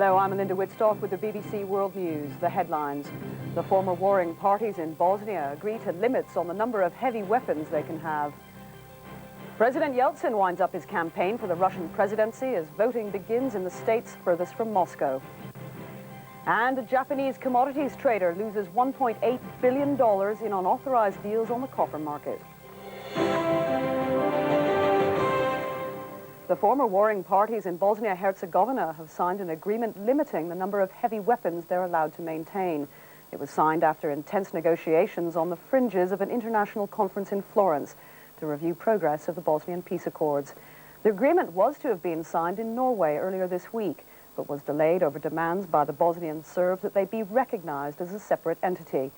Hello, I'm Melinda Wittstock with the BBC World News. The headlines. The former warring parties in Bosnia agree to limits on the number of heavy weapons they can have. President Yeltsin winds up his campaign for the Russian presidency as voting begins in the states furthest from Moscow. And a Japanese commodities trader loses $1.8 billion in unauthorized deals on the copper market. The former warring parties in Bosnia-Herzegovina have signed an agreement limiting the number of heavy weapons they're allowed to maintain. It was signed after intense negotiations on the fringes of an international conference in Florence to review progress of the Bosnian peace accords. The agreement was to have been signed in Norway earlier this week, but was delayed over demands by the Bosnian Serbs that they be recognized as a separate entity.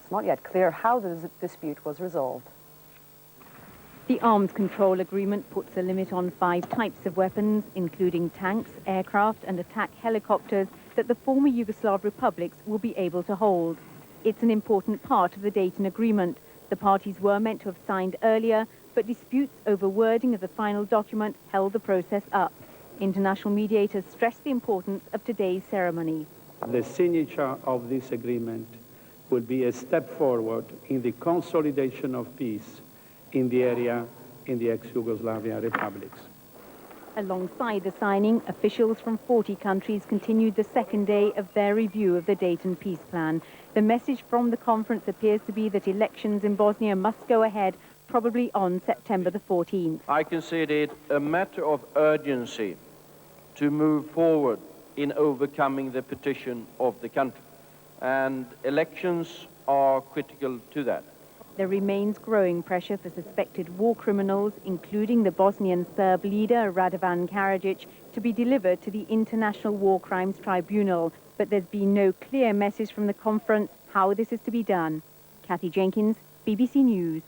It's not yet clear how the dispute was resolved. The arms control agreement puts a limit on 5 types of weapons, including tanks, aircraft and attack helicopters, that the former Yugoslav republics will be able to hold. It's an important part of the Dayton Agreement. The parties were meant to have signed earlier, but disputes over wording of the final document held the process up. International mediators stressed the importance of today's ceremony. The signature of this agreement will be a step forward in the consolidation of peace in the area in the ex-Yugoslavia republics. Alongside the signing, officials from 40 countries continued the second day of their review of the Dayton peace plan. The message from the conference appears to be that elections in Bosnia must go ahead, probably on September the 14th. I consider it a matter of urgency to move forward in overcoming the partition of the country, and elections are critical to that. There remains growing pressure for suspected war criminals, including the Bosnian Serb leader Radovan Karadzic, to be delivered to the International War Crimes Tribunal. But there's been no clear message from the conference how this is to be done. Kathy Jenkins, BBC News.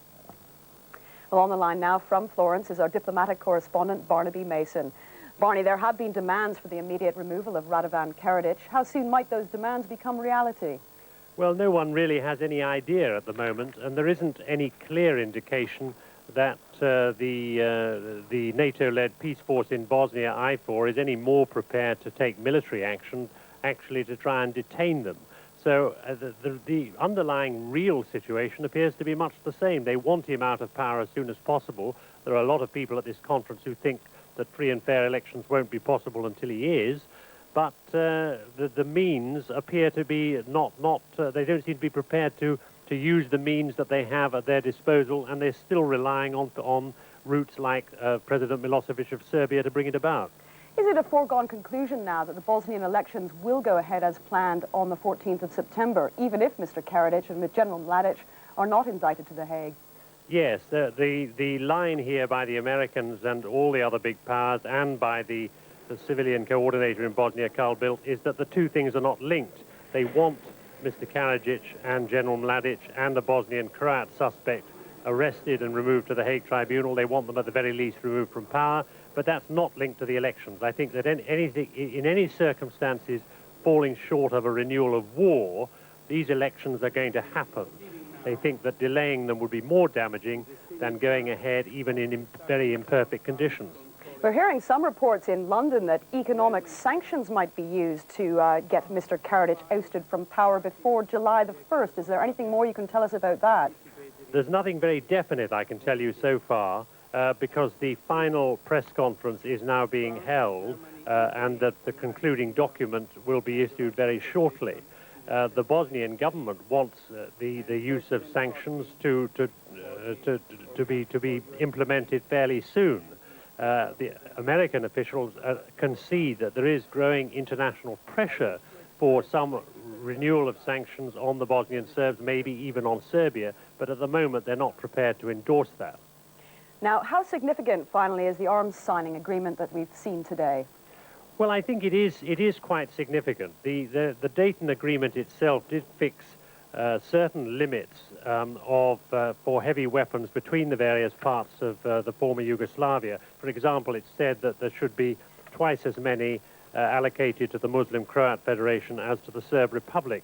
Well, on the line now from Florence is our diplomatic correspondent, Barnaby Mason. Barney, there have been demands for the immediate removal of Radovan Karadzic. How soon might those demands become reality? Well, no one really has any idea at the moment, and there isn't any clear indication that the NATO-led peace force in Bosnia, IFOR, is any more prepared to take military action, actually to try and detain them. So the underlying real situation appears to be much the same. They want him out of power as soon as possible. There are a lot of people at this conference who think that free and fair elections won't be possible until he is. But the means appear to be they don't seem to be prepared to use the means that they have at their disposal, and they're still relying on routes like President Milosevic of Serbia to bring it about. Is it a foregone conclusion now that the Bosnian elections will go ahead as planned on the 14th of September, even if Mr. Karadzic and General Mladic are not indicted to The Hague? Yes, the line here by the Americans and all the other big powers, and by the civilian coordinator in Bosnia, Carl Bildt, is that the two things are not linked. They want Mr. Karadzic and General Mladic and the Bosnian Croat suspect arrested and removed to the Hague Tribunal. They want them at the very least removed from power, but that's not linked to the elections. I think that in any circumstances falling short of a renewal of war, these elections are going to happen. They think that delaying them would be more damaging than going ahead even in very imperfect conditions. We're hearing some reports in London that economic sanctions might be used to get Mr. Karadzic ousted from power before July the 1st. Is there anything more you can tell us about that? There's nothing very definite I can tell you so far, because the final press conference is now being held, and that the concluding document will be issued very shortly. The Bosnian government wants the use of sanctions to be implemented fairly soon. The American officials concede that there is growing international pressure for some renewal of sanctions on the Bosnian Serbs, maybe even on Serbia, but at the moment they're not prepared to endorse that. Now, how significant, finally, is the arms signing agreement that we've seen today? Well, I think it is quite significant. The Dayton Agreement itself did fix certain limits for heavy weapons between the various parts of the former Yugoslavia. For example, it said that there should be twice as many allocated to the Muslim Croat Federation as to the Serb Republic.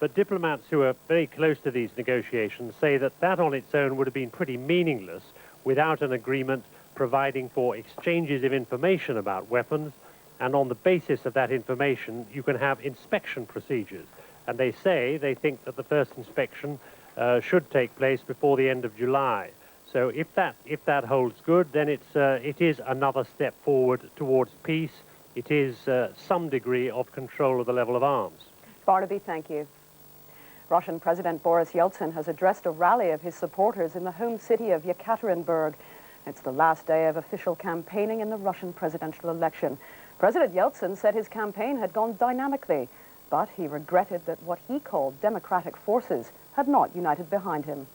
But diplomats who are very close to these negotiations say that that on its own would have been pretty meaningless without an agreement providing for exchanges of information about weapons And on the basis of that information, you can have inspection procedures. And they think that the first inspection should take place before the end of July. So if that holds good, then it is another step forward towards peace. It is some degree of control of the level of arms. Barnaby, thank you. Russian President Boris Yeltsin has addressed a rally of his supporters in the home city of Yekaterinburg. It's the last day of official campaigning in the Russian presidential election. President Yeltsin said his campaign had gone dynamically, but he regretted that what he called democratic forces had not united behind him.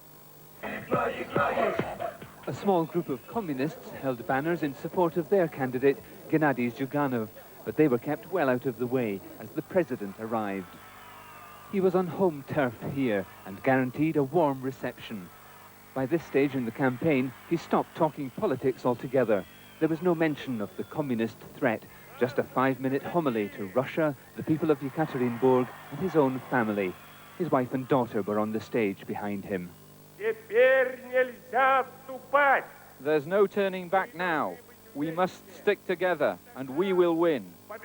A small group of communists held banners in support of their candidate, Gennady Zyuganov, but they were kept well out of the way as the president arrived. He was on home turf here and guaranteed a warm reception. By this stage in the campaign, he stopped talking politics altogether. There was no mention of the communist threat, just a 5-minute homily to Russia, the people of Yekaterinburg, and his own family. His wife and daughter were on the stage behind him. There's no turning back now. We must stick together, and we will win. But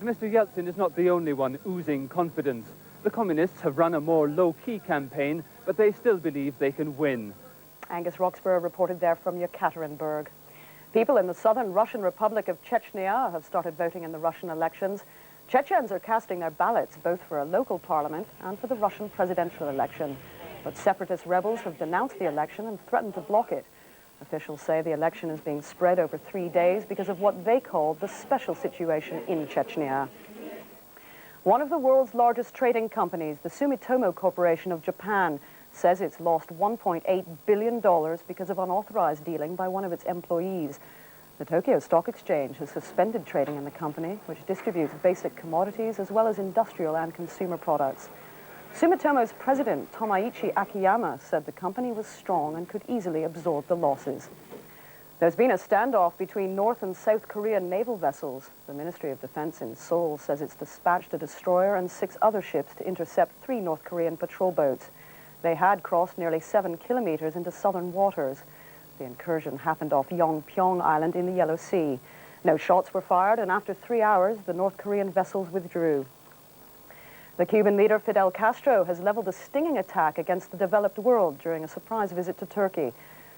Mr. Yeltsin is not the only one oozing confidence. The communists have run a more low-key campaign, but they still believe they can win. Angus Roxburgh reported there from Yekaterinburg. People in the southern Russian Republic of Chechnya have started voting in the Russian elections. Chechens are casting their ballots both for a local parliament and for the Russian presidential election. But separatist rebels have denounced the election and threatened to block it. Officials say the election is being spread over 3 days because of what they call the special situation in Chechnya. One of the world's largest trading companies, the Sumitomo Corporation of Japan, says it's lost $1.8 billion because of unauthorized dealing by one of its employees. The Tokyo Stock Exchange has suspended trading in the company, which distributes basic commodities as well as industrial and consumer products. Sumitomo's president, Tomaichi Akiyama, said the company was strong and could easily absorb the losses. There's been a standoff between North and South Korean naval vessels. The Ministry of Defense in Seoul says it's dispatched a destroyer and 6 other ships to intercept 3 North Korean patrol boats. They had crossed nearly 7 kilometers into southern waters. The incursion happened off Yongpyong Island in the Yellow Sea. No shots were fired, and after 3 hours, the North Korean vessels withdrew. The Cuban leader Fidel Castro has leveled a stinging attack against the developed world during a surprise visit to Turkey.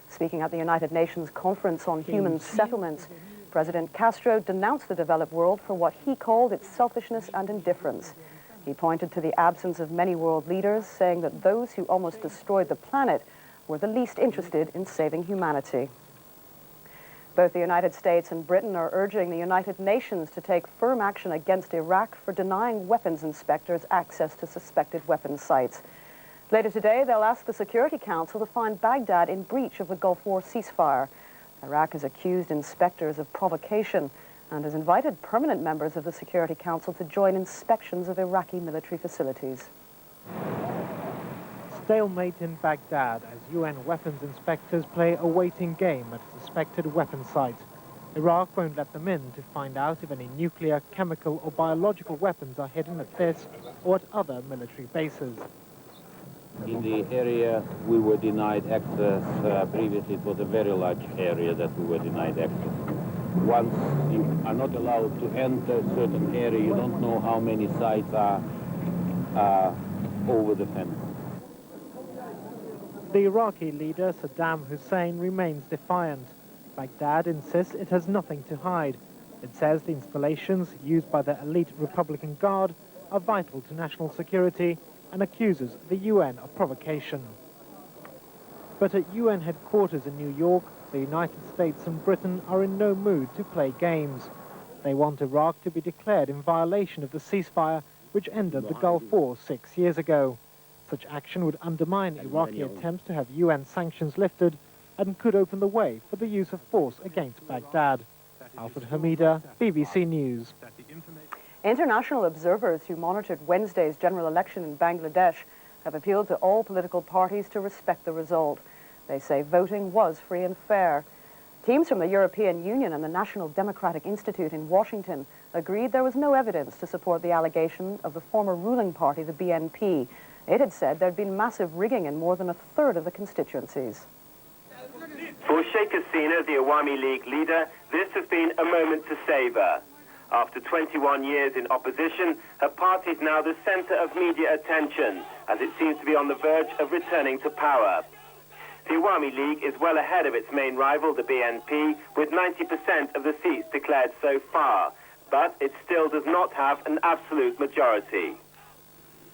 Speaking at the United Nations Conference on Human Settlements, President Castro denounced the developed world for what he called its selfishness and indifference. He pointed to the absence of many world leaders, saying that those who almost destroyed the planet were the least interested in saving humanity. Both the United States and Britain are urging the United Nations to take firm action against Iraq for denying weapons inspectors access to suspected weapons sites. Later today, they'll ask the Security Council to find Baghdad in breach of the Gulf War ceasefire. Iraq has accused inspectors of provocation and has invited permanent members of the Security Council to join inspections of Iraqi military facilities. Stalemate in Baghdad as UN weapons inspectors play a waiting game at a suspected weapons site. Iraq won't let them in to find out if any nuclear, chemical or biological weapons are hidden at this or at other military bases. In the area we were denied access, previously it was a very large area that we were denied access. Once you are not allowed to enter a certain area, you don't know how many sites are over the fence. The Iraqi leader, Saddam Hussein, remains defiant. Baghdad insists it has nothing to hide. It says the installations used by the elite Republican Guard are vital to national security and accuses the UN of provocation. But at UN headquarters in New York, the United States and Britain are in no mood to play games. They want Iraq to be declared in violation of the ceasefire which ended the Gulf War 6 years ago. Such action would undermine Iraqi attempts to have UN sanctions lifted and could open the way for the use of force against Baghdad. Alfred Hamida, BBC News. International observers who monitored Wednesday's general election in Bangladesh have appealed to all political parties to respect the result. They say voting was free and fair. Teams from the European Union and the National Democratic Institute in Washington agreed there was no evidence to support the allegation of the former ruling party, the BNP. It had said there'd been massive rigging in more than a third of the constituencies. For Sheikh Hasina, the Awami League leader, this has been a moment to savour. After 21 years in opposition, her party is now the centre of media attention, as it seems to be on the verge of returning to power. The Awami League is well ahead of its main rival, the BNP, with 90% of the seats declared so far, but it still does not have an absolute majority.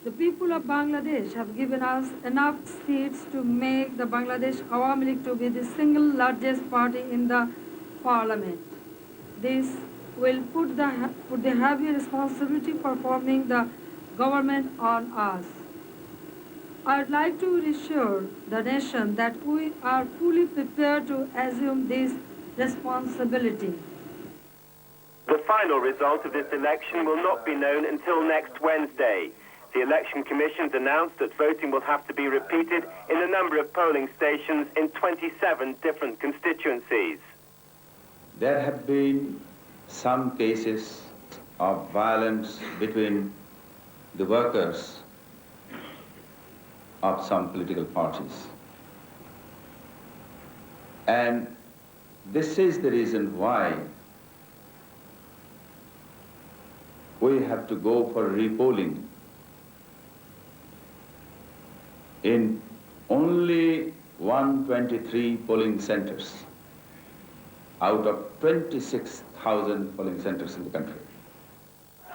The people of Bangladesh have given us enough seats to make the Bangladesh Awami League to be the single largest party in the parliament. This will put the heavy responsibility for forming the government on us. I would like to reassure the nation that we are fully prepared to assume this responsibility. The final result of this election will not be known until next Wednesday. The Election Commission's announced that voting will have to be repeated in a number of polling stations in 27 different constituencies. There have been some cases of violence between the workers of some political parties. And this is the reason why we have to go for repolling in only 123 polling centers out of 26,000 polling centers in the country.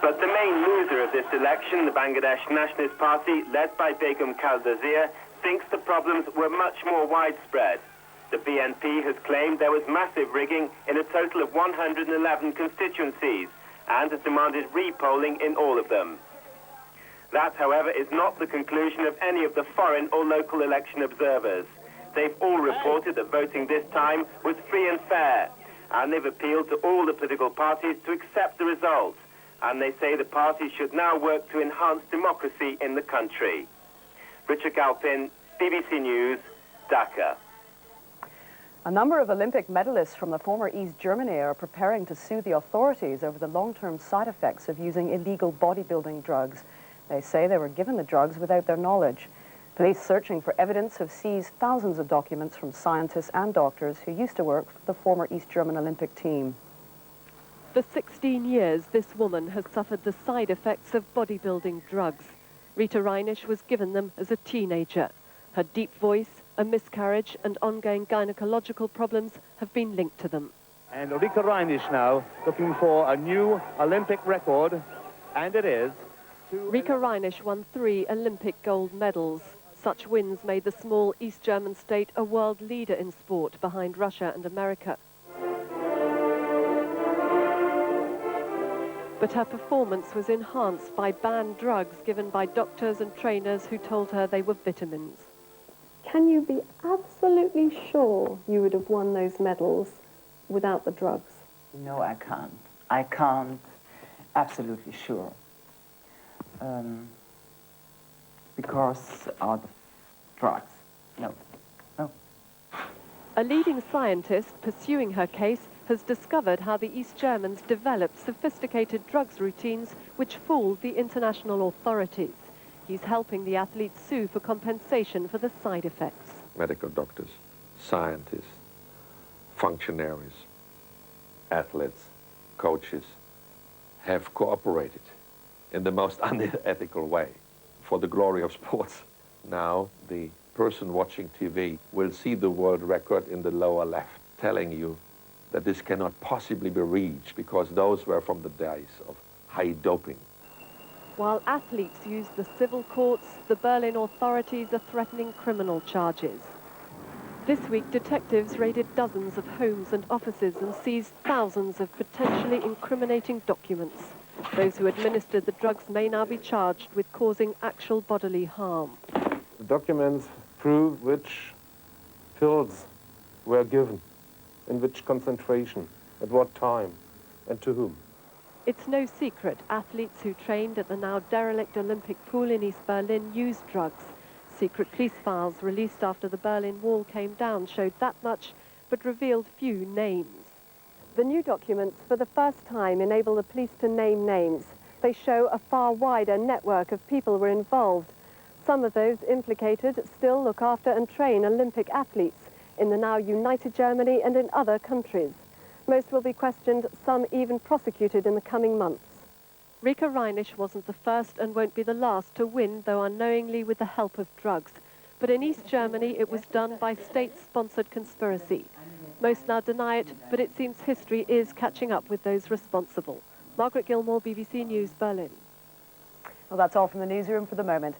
But the main loser of this election, the Bangladesh Nationalist Party, led by Begum Khaldazia, thinks the problems were much more widespread. The BNP has claimed there was massive rigging in a total of 111 constituencies and has demanded repolling in all of them. That, however, is not the conclusion of any of the foreign or local election observers. They've all reported that voting this time was free and fair, and they've appealed to all the political parties to accept the results, and they say the parties should now work to enhance democracy in the country. Richard Galpin, BBC News, Dhaka. A number of Olympic medalists from the former East Germany are preparing to sue the authorities over the long-term side effects of using illegal bodybuilding drugs. They say they were given the drugs without their knowledge. Police searching for evidence have seized thousands of documents from scientists and doctors who used to work for the former East German Olympic team. For 16 years, this woman has suffered the side effects of bodybuilding drugs. Rita Reinisch was given them as a teenager. Her deep voice, a miscarriage and ongoing gynecological problems have been linked to them. And Rita Reinisch now looking for a new Olympic record, and it is. Rika Reinisch won 3 Olympic gold medals. Such wins made the small East German state a world leader in sport behind Russia and America. But her performance was enhanced by banned drugs given by doctors and trainers who told her they were vitamins. Can you be absolutely sure you would have won those medals without the drugs? No, I can't. I can't absolutely sure. Because of the drugs. No. A leading scientist pursuing her case has discovered how the East Germans developed sophisticated drugs routines which fooled the international authorities. He's helping the athletes sue for compensation for the side effects. Medical doctors, scientists, functionaries, athletes, coaches have cooperated in the most unethical way for the glory of sports. Now the person watching TV will see the world record in the lower left telling you that this cannot possibly be reached because those were from the days of high doping. While athletes use the civil courts, the Berlin authorities are threatening criminal charges. This week, detectives raided dozens of homes and offices and seized thousands of potentially incriminating documents. Those who administered the drugs may now be charged with causing actual bodily harm. The documents prove which pills were given, in which concentration, at what time, and to whom. It's no secret athletes who trained at the now derelict Olympic pool in East Berlin used drugs. Secret police files released after the Berlin Wall came down showed that much, but revealed few names. The new documents for the first time enable the police to name names. They show a far wider network of people were involved. Some of those implicated still look after and train Olympic athletes, in the now united Germany and in other countries. Most will be questioned, some even prosecuted in the coming months. Rika Reinisch wasn't the first and won't be the last to win, though unknowingly with the help of drugs. But in East Germany, it was done by state-sponsored conspiracy. Most now deny it, but it seems history is catching up with those responsible. Margaret Gilmore, BBC News, Berlin. Well, that's all from the newsroom for the moment.